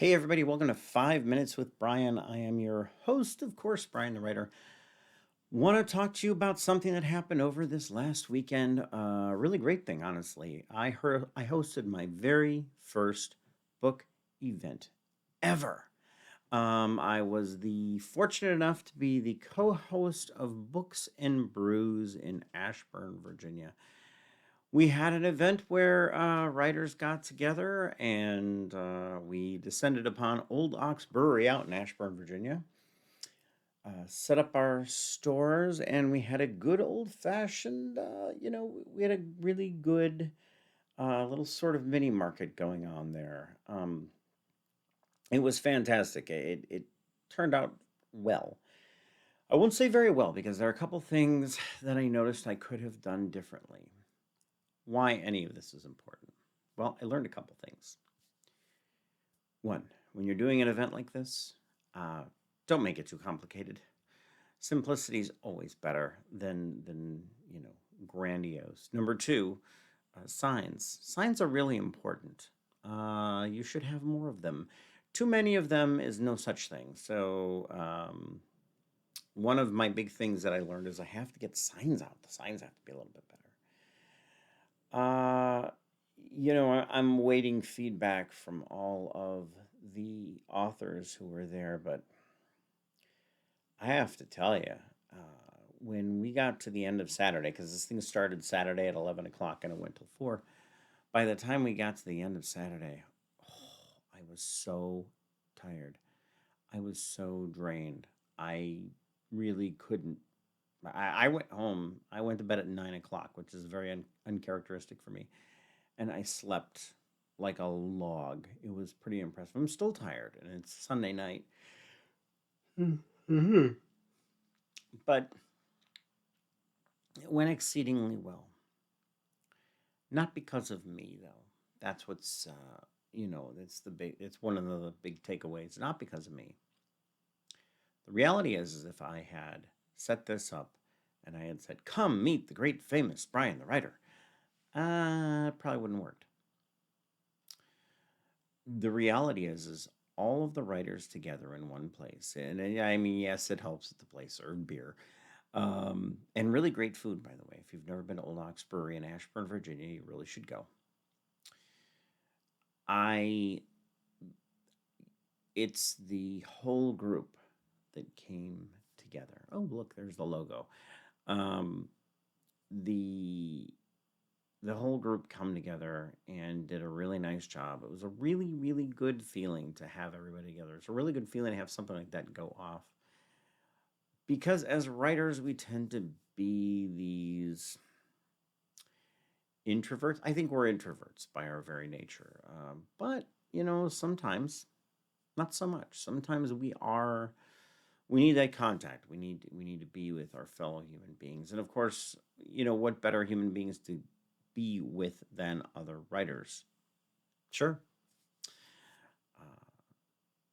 Hey, everybody, welcome to 5 Minutes with Brian. I am your host, of course, Brian the writer. Want to talk to you about something that happened over this last weekend. Really great thing, honestly. I hosted my very first book event ever. I was the fortunate enough to be the co-host of Books and Brews in Ashburn, Virginia. We had an event where writers got together and we descended upon Old Ox Brewery out in Ashburn, Virginia, set up our stores, and we had a good old fashioned, we had a really good little sort of mini market going on there. It was fantastic. It turned out well. I won't say very well because there are a couple things that I noticed I could have done differently. Why any of this is important? Well, I learned a couple things. One, when you're doing an event like this, uh, don't make it too complicated. Simplicity is always better than grandiose. Number two, signs. Signs are really important. You should have more of them. Too many of them is no such thing. So one of my big things that I learned is I have to get signs out. The signs have to be a little bit better. Uh, I'm waiting feedback from all of the authors who were there, but I have to tell you, when we got to the end of Saturday, because this thing started Saturday at 11 o'clock and it went till 4, by the time we got to the end of Saturday, I was so tired. I was so drained. I really couldn't. I went home. I went to bed at 9 o'clock, which is very uncharacteristic for me. And I slept like a log. It was pretty impressive. I'm still tired, and it's Sunday night. Mm-hmm. But it went exceedingly well. Not because of me, though. That's what's, it's one of the big takeaways. Not because of me. The reality is if I had set this up and I had said, come meet the great famous Brian the writer, it probably wouldn't have worked. The reality is all of the writers together in one place. And I mean, yes, it helps that the place served beer. And really great food, by the way. If you've never been to Old Ox Brewery in Ashburn, Virginia, you really should go. I It's the whole group that came together. Oh, look, there's the logo. Um, the the whole group come together and did a really nice job. It was a really, really good feeling to have everybody together. It's a really good feeling to have something like that go off. Because as writers, we tend to be these introverts. I think we're introverts by our very nature. But, sometimes not so much. Sometimes we need that contact. We need to be with our fellow human beings. And of course, what better human beings to be with than other writers? Sure. Uh,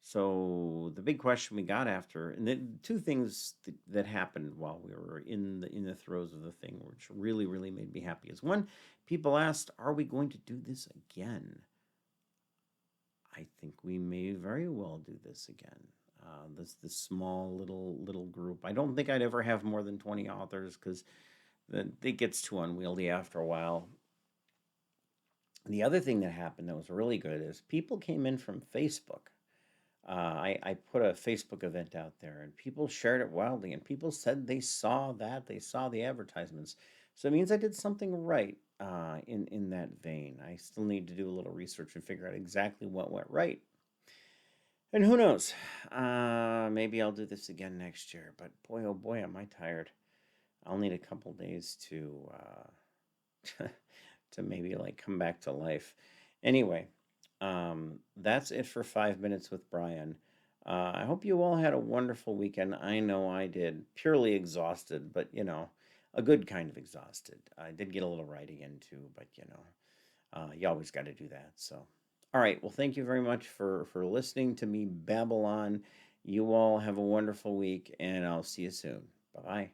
so the big question we got after, and the two things that happened while we were in the throes of the thing, which really really made me happy, is one, people asked, "Are we going to do this again?" I think we may very well do this again. This small little group. I don't think I'd ever have more than 20 authors because it gets too unwieldy after a while. The other thing that happened that was really good is people came in from Facebook. I put a Facebook event out there and people shared it wildly, and people said they saw the advertisements. So it means I did something right in that vein. I still need to do a little research and figure out exactly what went right. And who knows? Maybe I'll do this again next year. But boy, oh boy, am I tired. I'll need a couple days to maybe like come back to life. Anyway, that's it for 5 Minutes with Brian. I hope you all had a wonderful weekend. I know I did. Purely exhausted, but a good kind of exhausted. I did get a little writing in too, but you always got to do that. So, all right. Well, thank you very much for listening to me babble on. You all have a wonderful week, and I'll see you soon. Bye bye.